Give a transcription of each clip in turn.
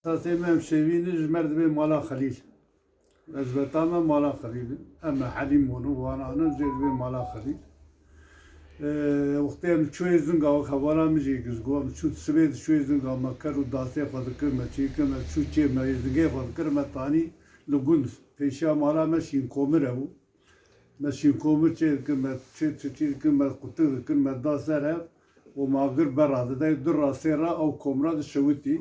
تاسيمام شاوينج مرد بي مالا خليل أزبطاما مالا خليل أما حليم ونو وانا أنا زيد بي مالا خليل وقتی چوی زنگ آو خبرم میشه که زگوام چو سبید چوی زنگ آو مکر و داسته خود کرد چی که من چو چی من زنگی خود کرد من تانی لگون پیشا مالا مشین کومر ابو مشین کومر چی که من چی که من قطع کرد من داسته ره و ماگر براده دای در راسته را او کومراد شویتی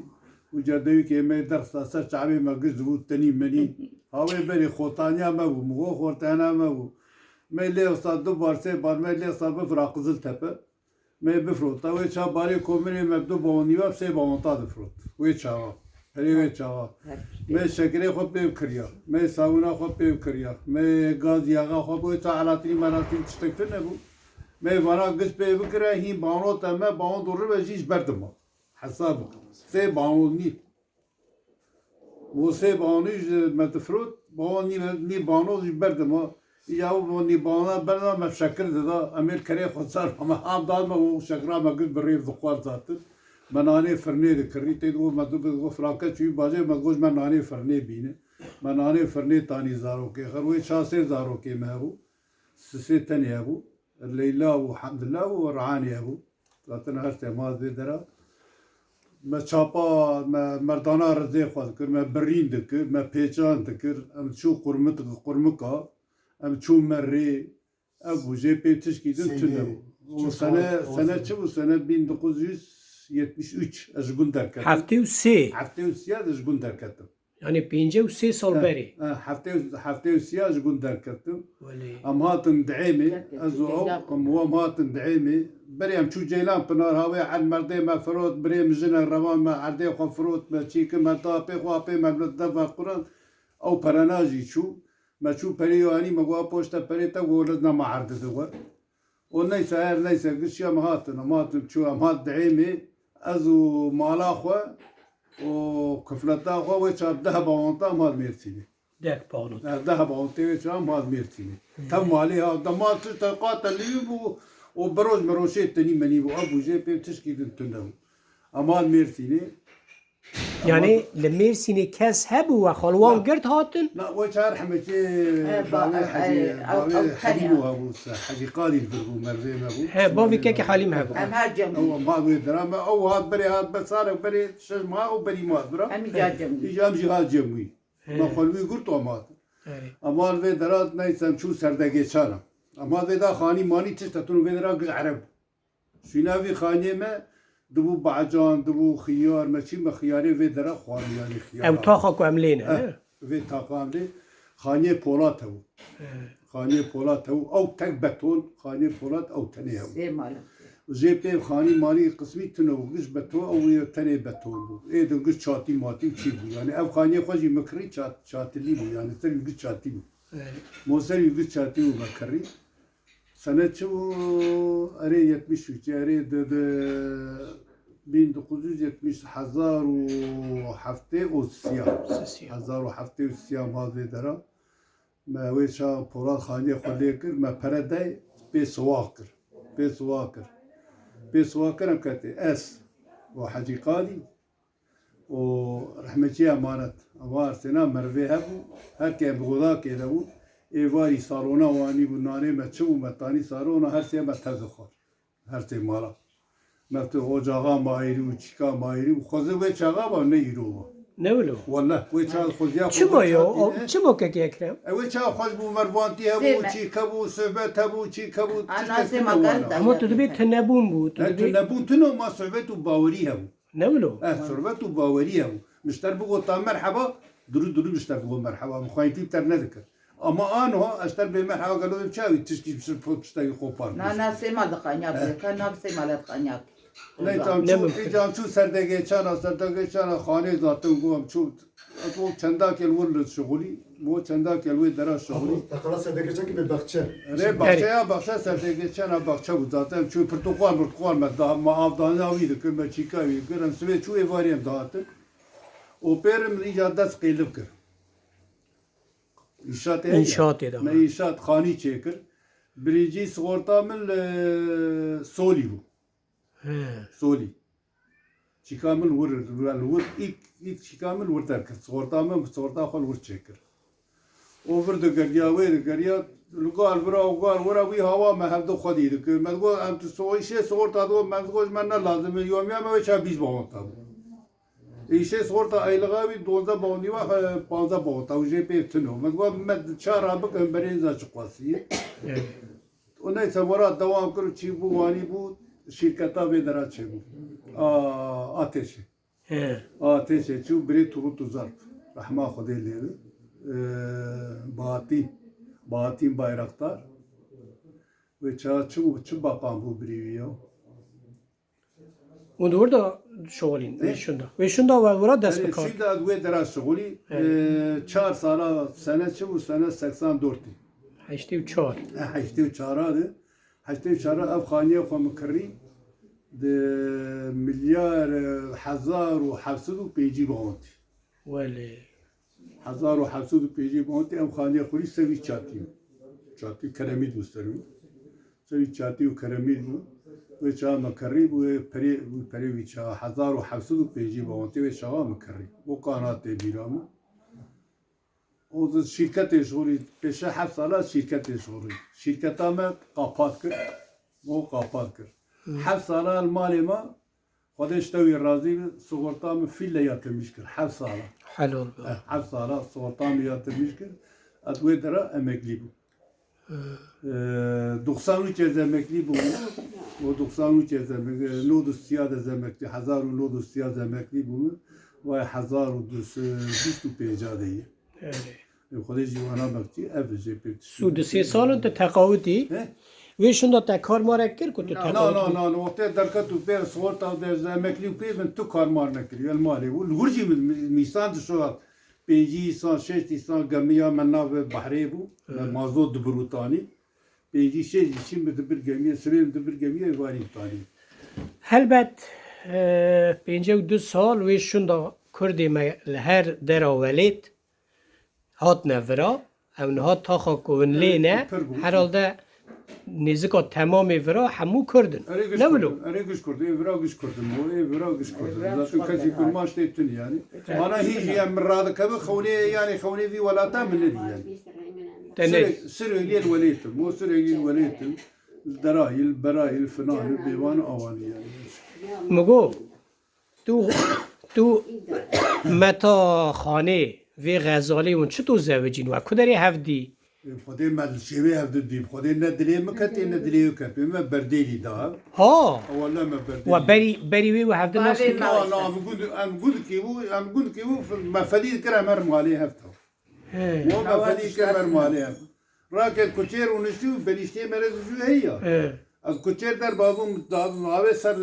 و جدایی که من درس داسته چابی مگز بود تنی منی هاوی بری خوتانیا مبو مگو خورتانا مبو ملی استاد دو بارسه بار ملی استاد بفرا قزل تپه می بفروت و چا باری کومری مبدو بونی و سه بونتا دفروت و چا هری و چا می شکری خود به کریا می ساونا خود به کریا می گاز یاغا خود و چا علاتری مناتی تشتکتر نبود می وانا گس به بکره هی بانو تمه بانو دور و جیش بردم حساب سه بانو نی و سه بانوش متفروت بانی نی بانو جیش بردم یا ونی بانا برنا مشکر دادا امیر کری خودسر اما هم داد ما و شکرا مگل بریف دخوار زاتن منانه فرنه دکری تیدو مدو بدو فرانکه چوی باجه مگوش منانه فرنه بینه منانه فرنه تانی زارو که خروی شاسه زارو که مهبو سسی تنی هبو لیلا و حمدالله و رعانی هبو زاتن هر تماز بیدرا ما چاپا ما مردانه رزه خواهد کر ما برین دکر ما پیچان دکر ام چو قرمکا ام چون مری ابو جی پی تشکیدن تونه و سنه چه بود سنه 1973 از گندر کردم هفته و سه از گندر کردم یعنی 53 سال بری هفته و سه از گندر کردم ام هاتن دعیمه از او ام هاتن دعیمه بریم چو جیلان پنار هاوی عن مرده ما فرود بریم جن روان ما عرده خو فرود ما چیک ما تاپی خواپی ما بلد دفع قرآن او پرناجی چو ما شو بريواني ما جوا بوشتا بريتا وولدنا ما عرض دوار ونيسا هير نيسا قشيا مهاتن شو مهات دعيمي أزو مالاخوا وكفلتا خوا ويشاب ذهب وانتا مال ميرتيني دك بانوت ذهب وانتا ويشاب مال ميرتيني تم عليها دمات تقاتل ليبو وبروج مروشيت تني مني وابو جي بي تشكي دنتنو أمال ميرتيني یعنی لمرسینی کس هبو و خالوان گرد هاتن لا وجه رحمتي باوي حليم ابو حاجي قاضي البرغو مرزي ابو ها بافي كيكي حليم هبو هم هاجم هو ما بي دراما او هاد بري هاد بصار بري شج ما او بري ما برا هم هاجم يجام جي هاجموي ما خلوي قلت امات امال في درات نيسم شو سردگي چانا امال في دا خاني ماني تشتتون في درا عرب شينا في خاني ما دبو بعجان دبو خيار ماشي ما خياري في درا خواري يعني خيار او تاخا کو املینه في تاقاملي خانية بولات هو خانية بولات هو أو تك بتون خانية بولات أو تني هو زي مالا جيبتي خاني مالي قسمي تنو قش بتون أو تني بتون بو إيه دو قش شاتي ماتي وشي بو يعني أو خانية خوجي مكري شات لي بو يعني تري قش شاتي بو موسري قش شاتي بو مكري سنة شو أري يتمشي أري 1970 هزار و هفته و سیاه هزار و هفته و سیاه ماذا درا ما ويشا پولاد خانه خلی کر ما پرده به سواکر هم کتی اس و حجی قادی و رحمتی امانت امار سنا مروه هبو هر که بغدا که دو ایواری سارونا وانی و نانه مچو و متانی سارونا هر سی متزخور هر سی مالا مثل اوجاها مایری و چیکا مایری و خوزه و چاقا با نیرو نه ولو والله و چا خوزیا چه با یو چه با که اکرم و چا خوز بو مروانتی هبو چیکا بو صحبت هبو چیکا بو انا سي ما قلت اما تو دبی تنبون بود نبون تنو ما صحبت و باوری هبو نه ولو صحبت و باوری هبو مشتر بگو تا مرحبا درو مشتر بگو مرحبا مخايتي تر نذكر اما انا اشتر بمرحبا قالوا تشاوي تشكي بشتاي خوبان انا سي ما دقانياك كان نفسي ما دقانياك نه تام چو سردگی چانا خانه زاتون گوام چو تو چندا کلور شغلی مو چندا کلوی درا شغلی تقلا سردگی چن که به بخچه ره بخچه سردگی چانا بخچه بود زاتم چو پرتقال مد ما افدان اوید که ما چیکاوی گرم سوی چو ایواریم دات او پرم ایجاد دست قیلب کر انشاء دا من انشاء خانی چکر بریجی سغورتا من سولی بو سولی چیکامل ور ilk çikamil vur derkir. Sorta xol vur çekir. Over de geriya lugal vura vi hava me hevde xwedî dikir. Me digo em tu işê sorta do me digo me ne lazim yomiya me ve ça biz bavanta bu. İşê sorta aylığa vi 12 bavandi ve 15 bavanta. U jê pê tino. Me digo me çar abik em berêza çıqvasiye. O neyse vara devam kir çi bu vani bu şirketa ve dera çe bu. Ateşi. Ateşi çu biri turu tuzar. Rahma Xwedê Bahattin Bayraktar ve çu bakan bu biriviya. Und orada şoğlin. Ve şunda var vura dest bikar. Şimdi adwe dera şoguli 4 sala sene çu sene 84. Heşti 4. Heşte çaradı. Heşte çara ev khaniye xwe mikirî de milyar 1700 bavandi. Veli. 1700 bavandi ev khaniye xwe sevî çatî. Çatî keremî dostlarım. Sevî çatî û keremî bu. Ve çağa mikirî bu peri vî çağa 1700 bavandi ve çağa mikirî. Bu kanatê bîramı. O da şirketê şorî peşe 7 sala şirketê şorî. Şirketa me qapat kir. O qapat kir. 7 sala malê me Xwedê ji te wî razî bi sigorta min fîle yatırmış kir. 7 sala. Helal be. 7 sala sigorta min yatırmış kir. Et wê dere emeklî bû. 93 ez emeklî bû. O 93 ez emeklî. 9 ez emeklî. 1900 emeklî bû. Ve 1225 deyî. Xwedê jîwana bekçî ev jê pê Su di 3 salın te teqawutî. Ve şunda te karmarek kir ku tu teqawutî. No, wextê derket û pê sigorta de emeklî û pê min tu karmar nekirî el malê û hur jî mîsan dişo 5 îsan 6 îsan gemiya me navê behrê bû mazot di birûtanî 5 6 îşîn bi dibir gemiye sirên dibir gemiye varî tanî. Helbet 52 sal ve şunda Kurdê me li her dera welêt hatine vira. Ew niha taxa ku hûn lê ne herhalde nêzika temamê vira hemû Kurdin. Ne bilo? Erê giş Kurd, vira giş Kurdin, vira giş Kurdin. Zaten kesî kurmaş tê tune yani. Bana hiç yani min radikebe xewlê yani xewlê vî welata min nedî yani. Tenê. Sirêliyên welêtim, o sirêliyên welêtim derayîl, berayîl, finanî, bêvan avanî yani. Migo tu meta xanê vê xezalê hûn çi tu zevicîn we ku derê hevdî? Xwedê me şêwê hev didî, Xwedê ne dilê min ketê ne dilê wê ketê me berdêlî da. Ha. Wala me berdêlî. We berî wê we hevdin nas dike? Em gund kî bû me fedî dikir em her malê hevta. O me fedî dikir her malê hev. Raket kuçêr û niştî û benîştê me re dijû heya. Ez kuçêr derbavûm navê ser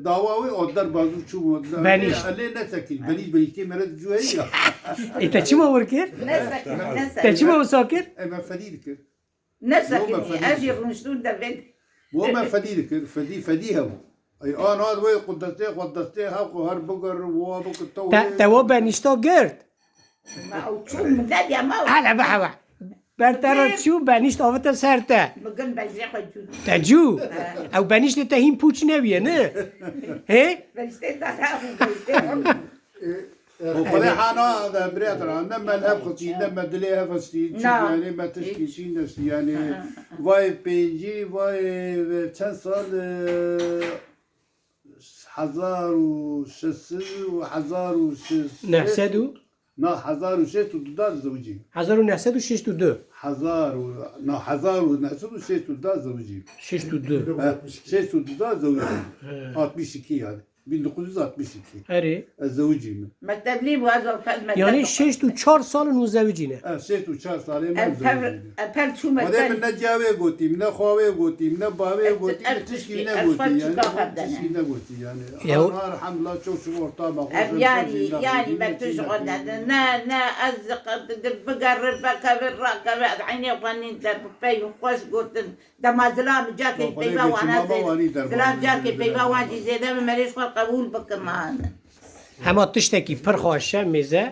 dava wê o derbavû çû Benîşt. Elê nesekî benîştê me re dijû heya. E te çi ma wir kir? Te çi ma wisa kir? Me fedî dikir. نسكني اجي غنشتون دبن Bu me fedî dikir, fedî hebû. Anad wê qudestê hev ku her bigir wa bikir Te wa benîşta girt. ما وشو مداد يا ما Hele be heve. Bertera çû benîşt avite ser te. بقول بجي خجو Te cû. Ew benîştê te hîn pûç neviye ne? He? بجتي تعرف Xwedê hana da birêdira ne me hev xistî ne me dilê hev xistî yani me tişkî çî nestî yani vay pêncî vay çend sal 1600 900 û na 1600 زوجي 1962. 1900 زوجي 62. 600 زوجي 62 yani 1962 Erê. زوجي من مكتب لي بوازو فد Yani 64 salın û zevicîne. 6 سالي من زوجي الفل شو وده مكتب من نجاوي قوتي من خواوي قوتي من باوي قوتي تشكي نقوتي يعني تشكي نقوتي يعني انا الحمد لله شوف شو ورطة يعني ما تشغل نا ازق بقرب بكبر راكب عيني وغني بي وخوش قلت ده ما زلام جاكي بيبا وانا زلام جاكي بيبا وانا زي ده ماليش قبول بك معانا Hema tiştekî pir xweşe mêze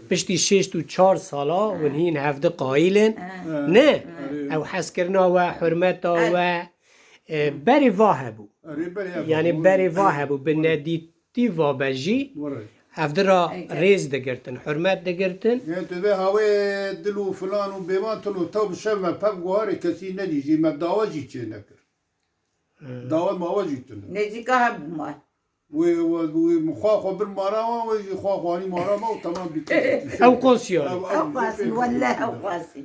piştî 64 sala hûn hîn hevdî qaîlin ne ew hezkirina we hurmeta we berê va hebû yani berê va hebû bi nedî پشتی وابجی وره افدرا ریز دگرتن حرمت دگرتن يعني تبي هواي دلو فلان وبيمان تلو توب شمع بق وهاري كسي نديجي ما داواجي تشي نكر داوا ما واجي تنو نزیکا هم ما ومخاخو بالمارا ويجي خاخواني مارا ما وتمام بيت او قوسیان او قاسي والله او قاسي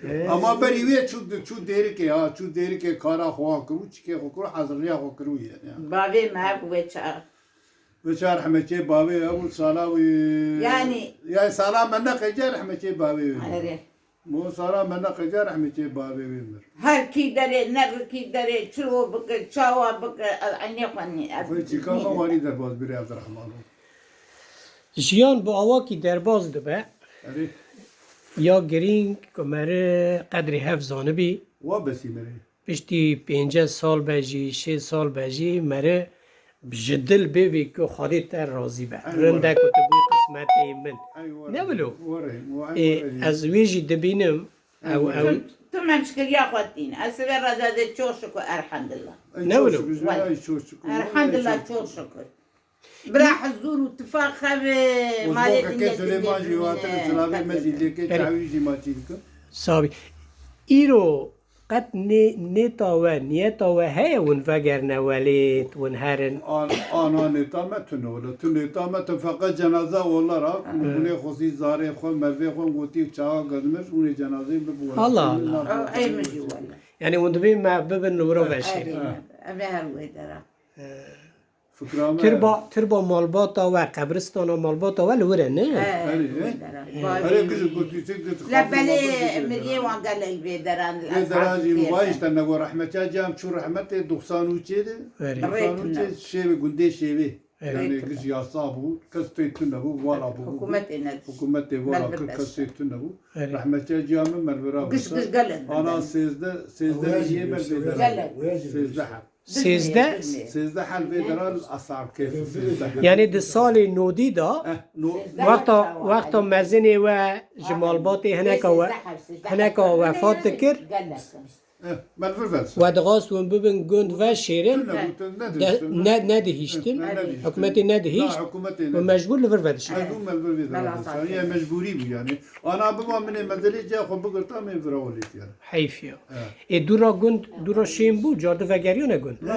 اما بريوي شو ديرك ها شو ديرك كارا خوا كرو تشكي خو كرو حاضر يا خو كرو يعني بابي ما هو چار بشار حمچه بابي ابو صلاة يعني صلاة منا خجار حمچه بابي مو صلاة منا خجار حمچه بابي ويمر هر کی داره نر کی داره چلو بک چاوا بک انی خونی في شيكاغو واني درباز بري عبد الرحمن جیان با آواکی درباز دبه أري یا گرینگ که مره قدری حفظانه بی وبسي مري پشتی 50 سال بجی 6 سال بجی مره بجدل ببی که خودی تر راضی به رنده که تبوی قسمت من نه ولو از ویجی دبینم او تو مشکل یا خودین اسبر رزاده چوش شکر الحمدلله الحمدلله چوش شکر برا حضور واتفاق مالي سليمان جواتر سلامي مسجد لك تعويجي ما تيلك سابی ایرو قد نیتا و نیتا و هی ون وگر نولیت ون هرن انا نتامت ولا تنتامت فقط جنازه والله راك من خصي زاري خو مرفي خو قوتي چا قدمش ون جنازه بقول الله الله اي مجي والله یعنی ون دبین ما ببن نورو وشیر ابي هروي درا فكرامه تربا مالباتا و قبرستان و مالباتا و لوره نه اري كيف قلت تقدر لا بلي ملي وان قال البي دران دراجي وايش تنقول رحمتها جام شو رحمته 90 وشيده 90 شيء قندي شيء يعني كش يا صابو كستيتنا هو ولا ابو حكومتي ولا كستيتنا هو رحمتها جام مربرا قش قال انا سيزده شيء سيزده حل فيدرال اصعب كيف سيزده یعنی ده سال نودی دا وقتا مزنی و جمالباتی هنکا وفات دکر و دغاست ون ببین گند و شیرین ندهیشتن حکومتی ندهیشت و مجبور لور ودش هي مجبوري يعني انا بابا من المدري جا خو بقرطا من فراوليت يعني حیفیا ای دورا شیم بود جارده وگریونه گند نا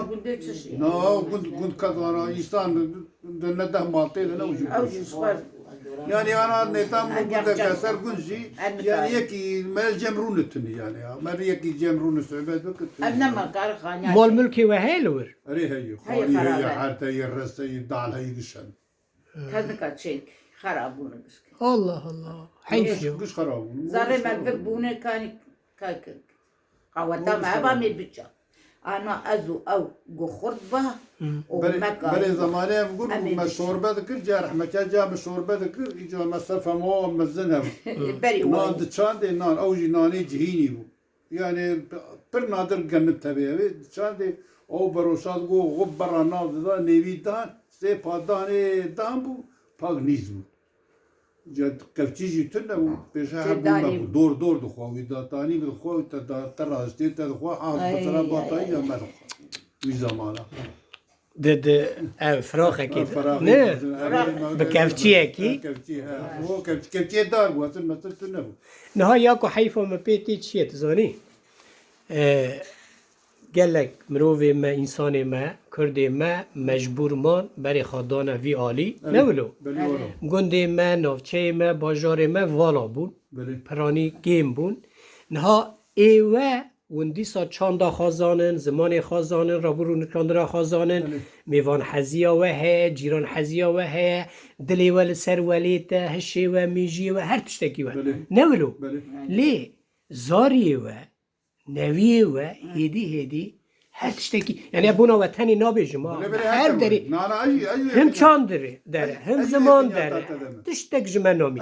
كنت كذا انسان نده مالتي انا وجو يعني انا نظام بدك كسر كنجي يعني يكي ما الجمرون التني يعني ما يكي جمرون السعبات وقت انا ما قال خاني مال ملکی و هیلور ري هي خالي هي حتى يرس يدعل هي قشن كذا كاتشيك خرابون قش الله الله حیفیا قش خراب زاري ما بونه كان كاك قوتا ما بامي بيتشا انا ازو او خرد به بري زمانه بقول ما شوربه ذكر جارح ما جا شوربه ذكر يجوا مسافه مو مزنها بري نان دچان دي نان اوجي ناني جهيني بو يعني بر نادر جنب تبعي دچان دي او بروشاد گو غبر ناز دا نيوي دان سي پاداني دان بو پاگ نيزو جد كفتيجي تنه بيشا حبو دور دخوي دا تاني دخوي تراشتي تدخوا عاص بطرا باطايا مرخ وي زمانه ده فراخه کی نه بکفچیه کی هو كفتي دار بو مثل تنه نه یا کو حیفا ما پیتی چیه تزانی گلک مروی ما انسان ما کرد ما مجبور مان برای خدانه وی عالی نه ولو گنده ما نافچه ما باجار ما والا بون پرانی گیم بون نه ایوه وندی سا چاندا خازانن زمان خازانن رابرون کاندرا خازانن میوان حزیا و هه جیران حزیا و هه دلی ول سر ولیته هشی و میجی و هر تشتکی و نه ولو لی زاری و نوی و هدی هر تشتکی یعنی ابونا وطنی نابیجم هر داری هم چان داره هم زمان داره تشتک جمن نامی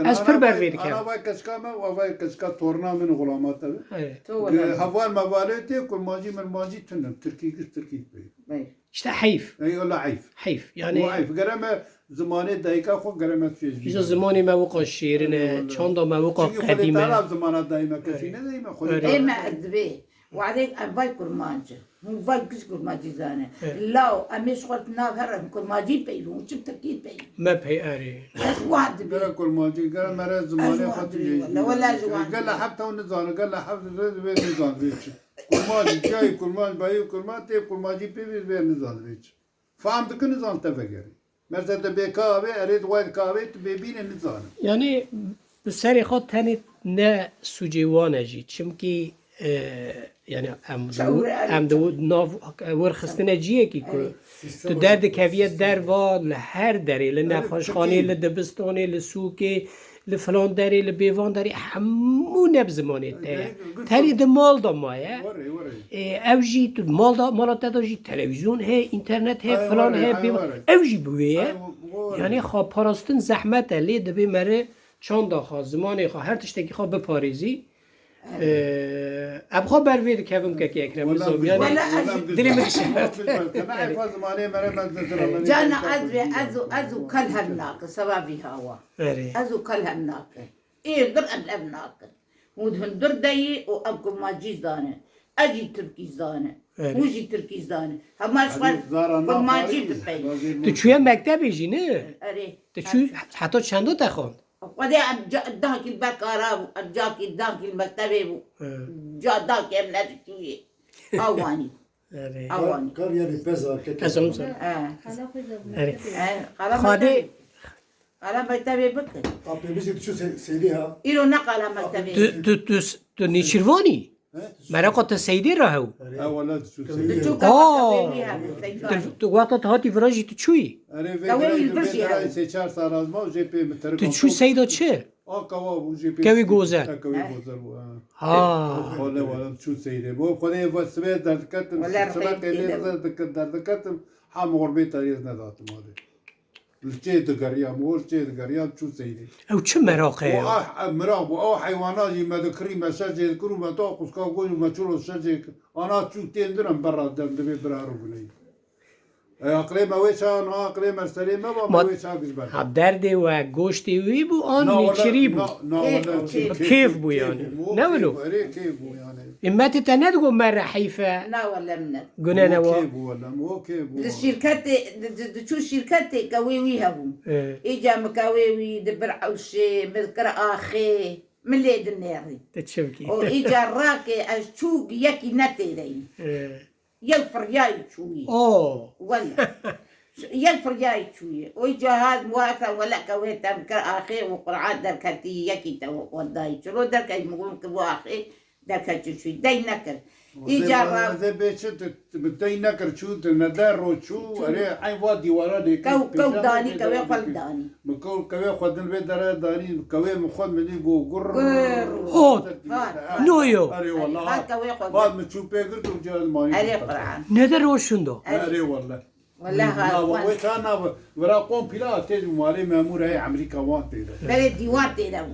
از پر بروید که انا وای کشکا و وای کشکا تورنا من غلامات هوال موالته كل ماجي من ماجي تنم تركي بي işte حیف اي والله عيف حیف yani عيف قرمه زمانه دايكا خو قرمه فيش ایزا زمانی موقع شیرینه چند موقع قدیمه طلب زمانه دايما كفينه دايما خود اي ما ادبي وعليك أباي كرمانجة مو باي كش كرمانجي زانه لا أميش قلت نافر كرمانجي بيلون شفت أكيد بيلون ما بهي أري واحد بي قال كل ما جي قال مرة زماني أجوان خاطر دري ولا جوان قال له حتى ونزان قال له حتى نزان بيتش كل ما جي جاي كل ما بايو كل ما تيب كل ما جي بي نزان بيتش فهمت كل نزان تفكري مثلا تبي كابي أريد وايد كابي تبي بين النزان يعني بسری خود تنی نه سوجیوانه جی چمکی يعني ام دو ناف ورخستنا جیه کی که تو درد کویت در و لهر داری لنخوشخانه لدبستانه لسوکه لفلان داری لبیوان داری همون نبزمانه تایه تری ده مال دا مایه او جی تو مال دا جی تلویزیون هی اینترنت هی فلان هی بیوان او جی بویه یعنی خواب پاراستن زحمت لی دبی مره چند خواه زمانی خواه هر تشتکی خواه بپاریزی ابخوا بروید کفم که اکرم نظام یعنی دلی مکشفت جانا ازو كلها الناقة سبابي هوا ازو كلها الناقة ايه در الناقة ودهن در داي وابكم ما جي زانه اجي تركي زانه وجي تركي زانه هما شغل كل ما جي ببين تو چوی مکتبی جی نه؟ اري تو چوی حتی چندو تخوند؟ وده داك البكارة جاكي داك المكتبة جا داك امنات شوية اواني اواني کار یعنی پزا که ازم سر خادي على مكتبة بكر آب میشه تو سیدی ها إلو نقل مكتبة تو نیشیروانی؟ مرا قط سیدی راهو اولا شو شو آه. كمان تو وقت هاتی وراجی تو چوی؟ تو چوی سیدا چه؟ كوي جوزة. ها ولا ولا شو سيدي مو خليه بس بيت در كتم ولا سبق رخيص اللي كده. در كتم حام غربيت ريزنا ذات ماذا الجيد قريا مو الجيد قريا شو سيدي او چه مراقه؟ مراب او حيوانات ما ذكري ما شجع يذكروا ما توقف كاقول ما تشلو شجع انا شو تندرم برا دم دبي برارو بني اقليم ويشان اقليم سليم ما ويشان كزبان ها درد و گوشتی وی بو آن نیچری بو كيف بو يعني نولو كيف بو يعني امت تند گو مر حیفه لا ولا منت گنه نوا كيف ولا مو كيف الشركات شو الشركات كويوي هبو إجا مكاويوي دبر عوشي مذكر آخي من ليد النيري تشوكي وإجا راكي أشوق يكي نتي لي يلفر جاي شوي اوه ولا يلفر جاي شوي وإجا هاد مواثا ولا كويتا مكر آخي وقرعات دركتي يكي تو وداي شلو دركي مقولون كبو آخي دركتي شوي داي نكر إجا زي بيشت بدي نكر شو ندار شو أري عين وادي ورا دي كو داني كوي قل داني مكو كوي خد البيت درا داني كوي مخد مني جو قر هاد نويو أري والله هاد كوي خد هاد متشوف بيقر ترجع الماي أري قرعان ندر وشندو أري والله والله هاد ويش أنا ورا قوم بلا تيجي مالي مأمور هاي أمريكا وانتي بلد ديوان تيرو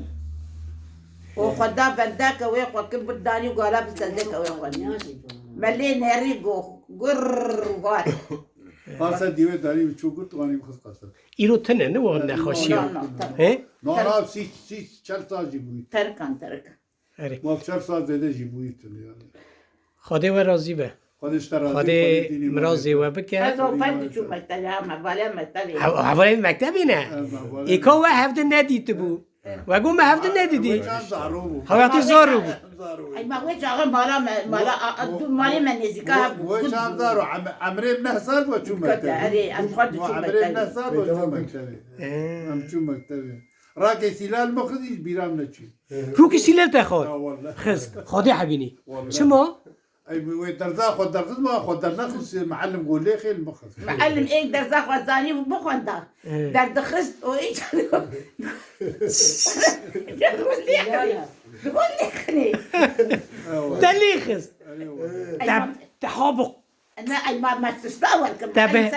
وخدا بنداك ويق وكب الداني وقالا بسلدك ويق ملي نريقو قر وات قاصد ديوه داري بتشوف قلت واني بخص قاصد ایرو تنه نو نخوشیو ها نارا سي چرتا جيبوي تركان اری ما في چرتا زده جيبوي يعني خاده و راضی به خودش ترى خاده مرازی و بکه هذا فد شو مكتبها ما بالها مكتبها حوالی مکتبی نه ایکا و هفته ندیده بو و گو ما هفته ندیدی حوالی زارو بو اي ما وجه غير مالي من نزكاها وش عم دارو عمري بنهسر وشو مكتبي اري الفد شو عمري مكتبها بنهسر وشو مكتبي ام شو مكتبي راكي سلال مخدي بيرام نشي رو که سیلر تخواد والله خست خاده حبینی چما؟ اي درزا خد درز ما خد درز معلم قول لي خيل مخز معلم ايه درزاق وزاني وبخون دا در دخست وايش بقول لي دلی خست تحابق انا اي ما تستاور كم تبه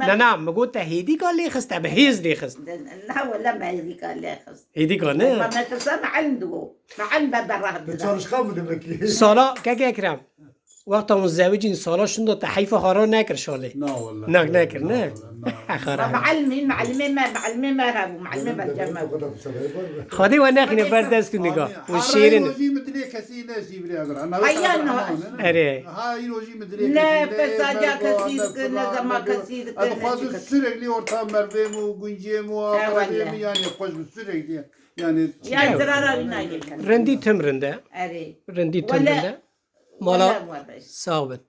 نه نه مگو تهیدی که لی خست تبه هیز لی خست لا ولا ما هذيك لا خست هیدی که ما نه تسمع عنده مع عنده براه بتشارش خابو دمكي سالا که اکرم وقتا اون زوجین سالا شون دو تحیف هارا نکر شاله لا والله نك نكر نه خرا معلمين ما هابوا معلمين بالجمال خدي وانا خني بردست نگاه و شیرین روزی مدلی کسی نشی بری اگر انا اره های روزی مدلی لا فساجا كثير كنا زما كثير Adı fazla sürekli ortam merve mu, günciye mu, akarabe mi yani hoş bir sürekli yani يا زرارة بنا جدا رندی تمرنده أري رندی ولا- تمرنده مالا ولا صابت